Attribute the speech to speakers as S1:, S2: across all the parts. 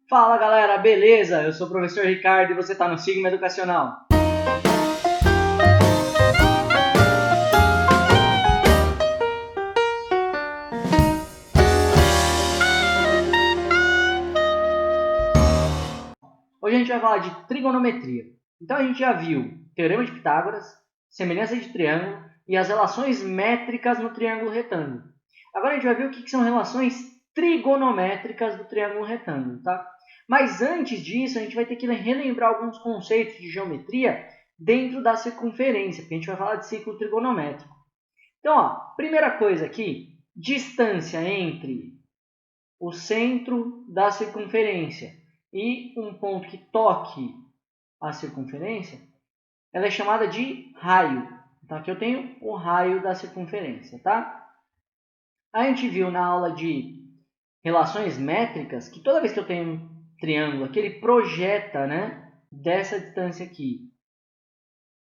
S1: Fala galera, beleza? Eu sou o professor Ricardo e você está no Sigma Educacional. Hoje a gente vai falar de trigonometria. Então a gente já viu Teorema de Pitágoras, semelhança de triângulo e as relações métricas no triângulo retângulo. Agora a gente vai ver o que são relações trigonométricas do triângulo retângulo, tá? Mas antes disso, a gente vai ter que relembrar alguns conceitos de geometria dentro da circunferência, porque a gente vai falar de ciclo trigonométrico. Então, ó, primeira coisa aqui, distância entre o centro da circunferência e um ponto que toque a circunferência, ela é chamada de raio. Então, aqui eu tenho o raio da circunferência, tá? A gente viu na aula de relações métricas que toda vez que eu tenho um triângulo aqui, ele projeta, né, dessa distância aqui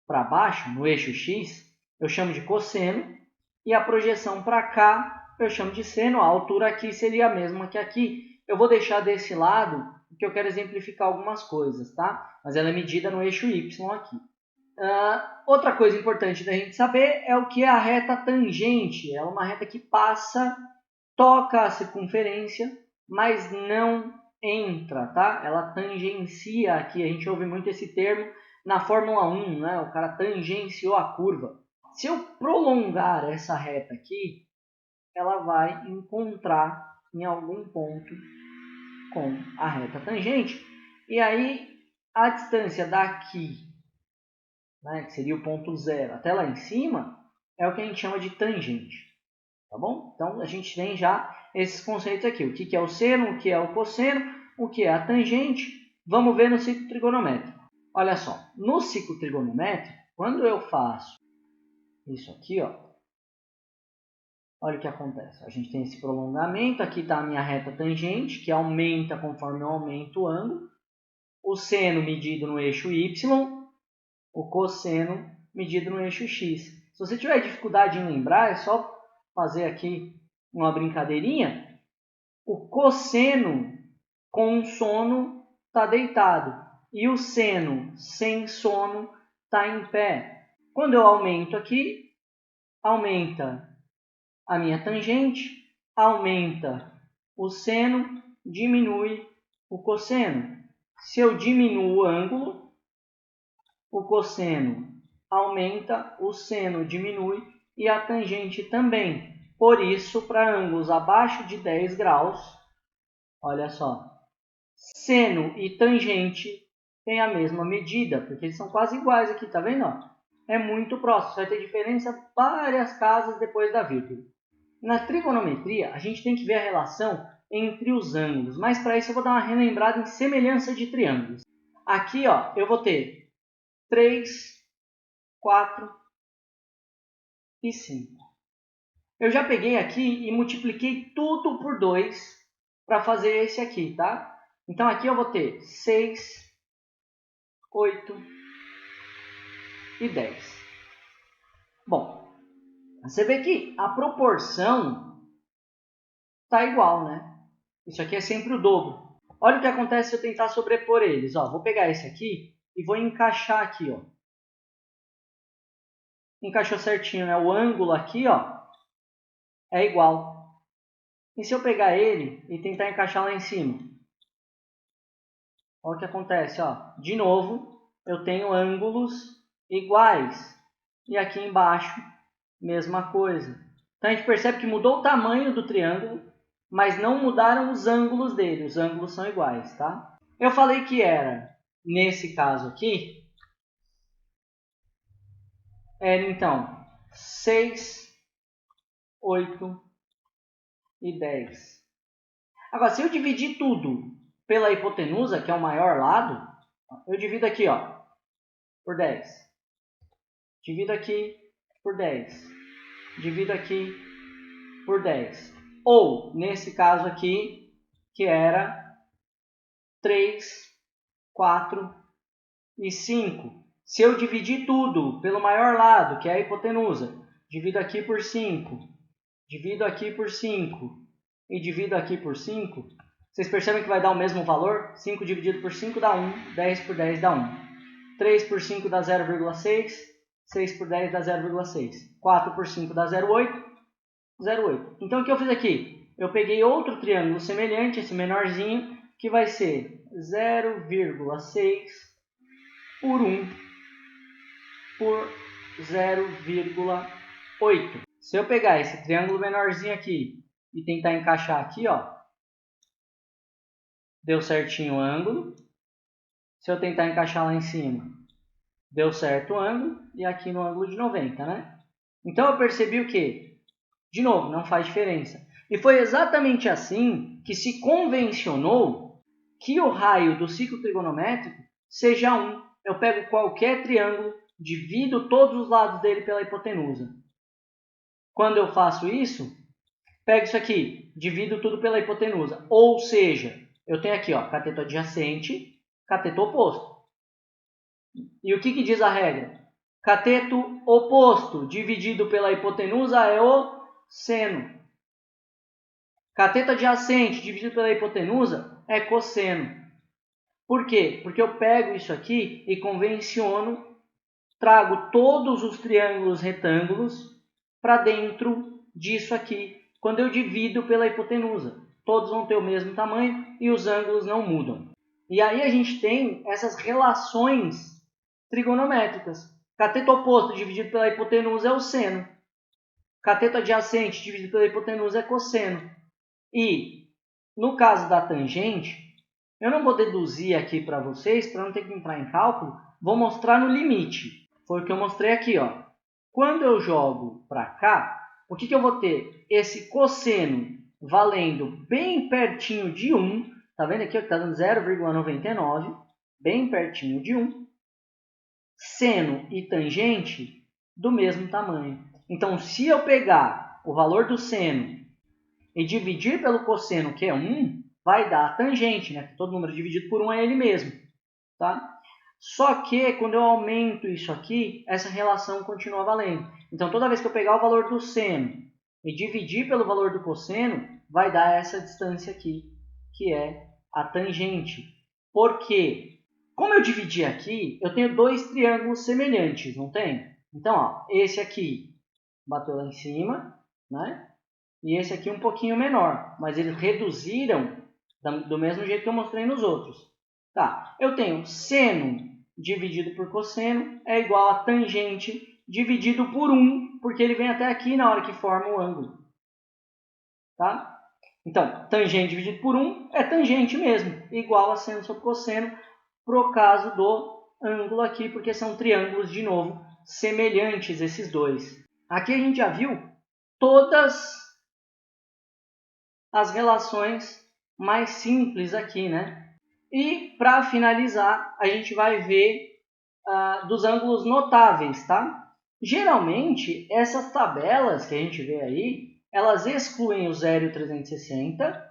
S1: para baixo, no eixo X, eu chamo de cosseno, e a projeção para cá eu chamo de seno. A altura aqui seria a mesma que aqui. Eu vou deixar desse lado, porque eu quero exemplificar algumas coisas, tá? Mas ela é medida no eixo Y aqui. Outra coisa importante da gente saber é o que é a reta tangente. Ela é uma reta que passa, toca a circunferência, mas não entra, tá? Ela tangencia aqui. A gente ouve muito esse termo na Fórmula 1, né? O cara tangenciou a curva. Se eu prolongar essa reta aqui, ela vai encontrar em algum ponto com a reta tangente. E aí, a distância daqui, né, que seria o ponto zero, até lá em cima, é o que a gente chama de tangente. Tá bom? Então, a gente tem já esses conceitos aqui. O que é o seno, o que é o cosseno, o que é a tangente. Vamos ver no ciclo trigonométrico. Olha só, no ciclo trigonométrico, quando eu faço isso aqui, ó, olha o que acontece. A gente tem esse prolongamento, aqui está a minha reta tangente, que aumenta conforme eu aumento o ângulo. O seno medido no eixo Y, o cosseno medido no eixo X. Se você tiver dificuldade em lembrar, é só fazer aqui uma brincadeirinha. O cosseno com sono está deitado e o seno sem sono está em pé. Quando eu aumento aqui, aumenta a minha tangente, aumenta o seno, diminui o cosseno. Se eu diminuo o ângulo, o cosseno aumenta, o seno diminui e a tangente também. Por isso, para ângulos abaixo de 10 graus, olha só, seno e tangente têm a mesma medida, porque eles são quase iguais aqui, tá vendo? É muito próximo, vai ter diferença várias casas depois da vírgula. Na trigonometria, a gente tem que ver a relação entre os ângulos, mas para isso eu vou dar uma relembrada em semelhança de triângulos. Aqui, ó, eu vou ter 3, 4 e 5. Eu já peguei aqui e multipliquei tudo por 2 para fazer esse aqui, tá? Então aqui eu vou ter 6, 8 e 10. Bom, você vê que a proporção está igual, né? Isso aqui é sempre o dobro. Olha o que acontece se eu tentar sobrepor eles. Ó, vou pegar esse aqui e vou encaixar aqui. Ó. Encaixou certinho, né? O ângulo aqui, ó, é igual. E se eu pegar ele e tentar encaixar lá em cima? Olha o que acontece. Ó. De novo, eu tenho ângulos iguais. E aqui embaixo, mesma coisa. Então a gente percebe que mudou o tamanho do triângulo, mas não mudaram os ângulos dele. Os ângulos são iguais, tá? Eu falei que era, nesse caso aqui, era então 6, 8 e 10. Agora, se eu dividir tudo pela hipotenusa, que é o maior lado, eu divido aqui, ó, por 10. Divido aqui por 10. Divido aqui por 10. Ou, nesse caso aqui, que era 3, 4 e 5. Se eu dividir tudo pelo maior lado, que é a hipotenusa, divido aqui por 5, divido aqui por 5 e divido aqui por 5, Vocês percebem que vai dar o mesmo valor? 5 dividido por 5 dá 1, 10 por 10 dá 1. 3 por 5 dá 0,6, 6 por 10 dá 0,6. 4 por 5 dá 0,8, 0,8. Então o que eu fiz aqui? Eu peguei outro triângulo semelhante, esse menorzinho, que vai ser 0,6 por 1 por 0,8. Se eu pegar esse triângulo menorzinho aqui e tentar encaixar aqui, ó, deu certinho o ângulo. Se eu tentar encaixar lá em cima, deu certo o ângulo. E aqui no ângulo de 90, né? Então eu percebi o quê? De novo, não faz diferença. E foi exatamente assim que se convencionou que o raio do ciclo trigonométrico seja 1. Eu pego qualquer triângulo, divido todos os lados dele pela hipotenusa. Quando eu faço isso, pego isso aqui, divido tudo pela hipotenusa. Ou seja, eu tenho aqui, ó, cateto adjacente, cateto oposto. E o que diz a regra? Cateto oposto dividido pela hipotenusa é o seno. Cateto adjacente dividido pela hipotenusa é cosseno. Por quê? Porque eu pego isso aqui e convenciono, trago todos os triângulos retângulos para dentro disso aqui, quando eu divido pela hipotenusa. Todos vão ter o mesmo tamanho e os ângulos não mudam. E aí a gente tem essas relações trigonométricas. Cateto oposto dividido pela hipotenusa é o seno. Cateto adjacente dividido pela hipotenusa é cosseno. E, no caso da tangente, eu não vou deduzir aqui para vocês, para não ter que entrar em cálculo, vou mostrar no limite. Foi o que eu mostrei aqui, ó. Quando eu jogo para cá, o que eu vou ter? Esse cosseno valendo bem pertinho de 1. Tá vendo aqui? Está dando 0,99, bem pertinho de 1. Seno e tangente do mesmo tamanho. Então, se eu pegar o valor do seno e dividir pelo cosseno, que é 1, vai dar a tangente, né? Todo número dividido por 1 é ele mesmo. Tá? Só que, quando eu aumento isso aqui, essa relação continua valendo. Então, toda vez que eu pegar o valor do seno e dividir pelo valor do cosseno, vai dar essa distância aqui, que é a tangente. Por quê? Como eu dividi aqui, eu tenho dois triângulos semelhantes, não tem? Então, ó, esse aqui bateu lá em cima, né? E esse aqui um pouquinho menor, mas eles reduziram do mesmo jeito que eu mostrei nos outros. Tá, eu tenho seno dividido por cosseno é igual a tangente dividido por 1, porque ele vem até aqui na hora que forma o ângulo. Tá? Então, tangente dividido por 1 é tangente mesmo, igual a seno sobre cosseno, pro caso do ângulo aqui, porque são triângulos, de novo, semelhantes esses dois. Aqui a gente já viu todas as relações mais simples aqui, né? E, para finalizar, a gente vai ver dos ângulos notáveis, tá? Geralmente, essas tabelas que a gente vê aí, elas excluem o 0 e o 360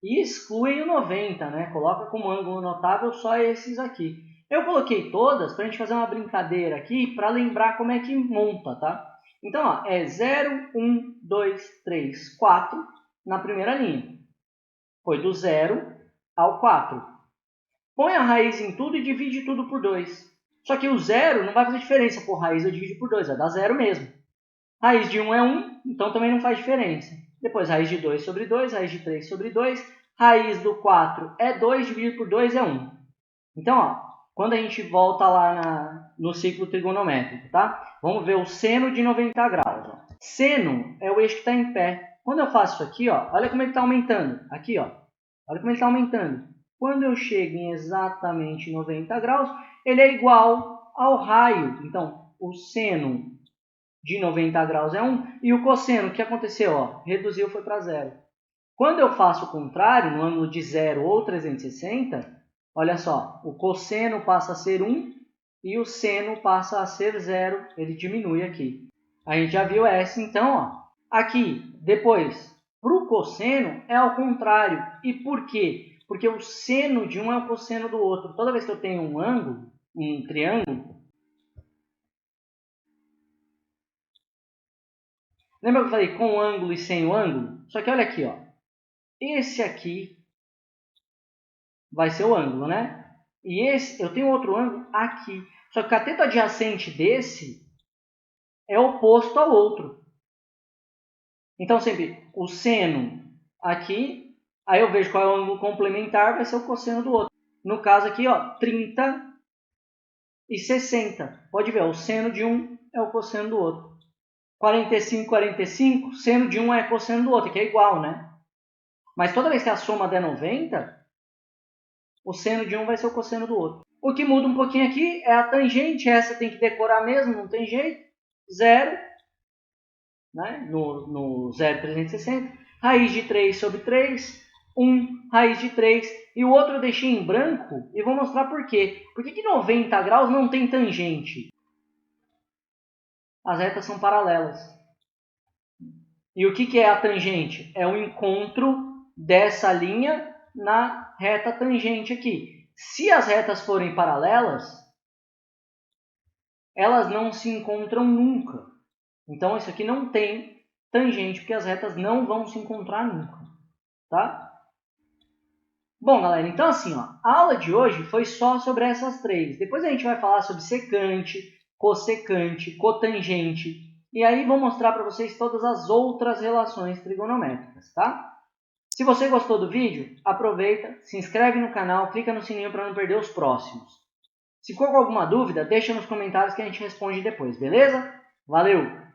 S1: e excluem o 90, né? Coloca como ângulo notável só esses aqui. Eu coloquei todas para a gente fazer uma brincadeira aqui, para lembrar como é que monta, tá? Então, ó, é 0, 1, 2, 3, 4 na primeira linha. Foi do 0 ao 4. Põe a raiz em tudo e divide tudo por 2. Só que o 0 não vai fazer diferença. Por raiz eu divido por 2, vai dar 0 mesmo. Raiz de 1 é 1, então também não faz diferença. Depois raiz de 2 sobre 2, raiz de 3 sobre 2. Raiz do 4 é 2, dividido por 2 é 1. Então, ó, quando a gente volta lá no ciclo trigonométrico, tá? Vamos ver o seno de 90 graus. Ó. Seno é o eixo que está em pé. Quando eu faço isso aqui, ó, olha como ele está aumentando. Aqui, ó, olha como ele está aumentando. Quando eu chego em exatamente 90 graus, ele é igual ao raio. Então, o seno de 90 graus é 1 e o cosseno, o que aconteceu? Ó, reduziu, foi para 0. Quando eu faço o contrário, no ângulo de 0 ou 360, olha só, o cosseno passa a ser 1 e o seno passa a ser 0, ele diminui aqui. A gente já viu essa, então, ó. Aqui, depois, para o cosseno é ao contrário. E por quê? Porque o seno de um é o cosseno do outro. Toda vez que eu tenho um ângulo, um triângulo, lembra que eu falei com o ângulo e sem o ângulo? Só que olha aqui, ó. Esse aqui vai ser o ângulo, né? E esse, eu tenho outro ângulo aqui. Só que o cateto adjacente desse é oposto ao outro. Então, sempre o seno aqui, aí eu vejo qual é o ângulo complementar, vai ser o cosseno do outro. No caso aqui, ó, 30 e 60. Pode ver, ó, o seno de um é o cosseno do outro. 45, 45, seno de um é cosseno do outro, que é igual, né? Mas toda vez que a soma der 90, o seno de um vai ser o cosseno do outro. O que muda um pouquinho aqui é a tangente, essa tem que decorar mesmo, não tem jeito. 0, né? no 0,360. Raiz de 3 sobre 3, 1, raiz de 3. E o outro eu deixei em branco e vou mostrar por quê. Por que 90 graus não tem tangente? As retas são paralelas. E o que é a tangente? É o encontro dessa linha na reta tangente aqui. Se as retas forem paralelas, elas não se encontram nunca. Então, isso aqui não tem tangente, porque as retas não vão se encontrar nunca. Tá? Bom, galera, então assim, ó, a aula de hoje foi só sobre essas três. Depois a gente vai falar sobre secante, cossecante, cotangente. E aí vou mostrar para vocês todas as outras relações trigonométricas, tá? Se você gostou do vídeo, aproveita, se inscreve no canal, clica no sininho para não perder os próximos. Se ficou com alguma dúvida, deixa nos comentários que a gente responde depois, beleza? Valeu!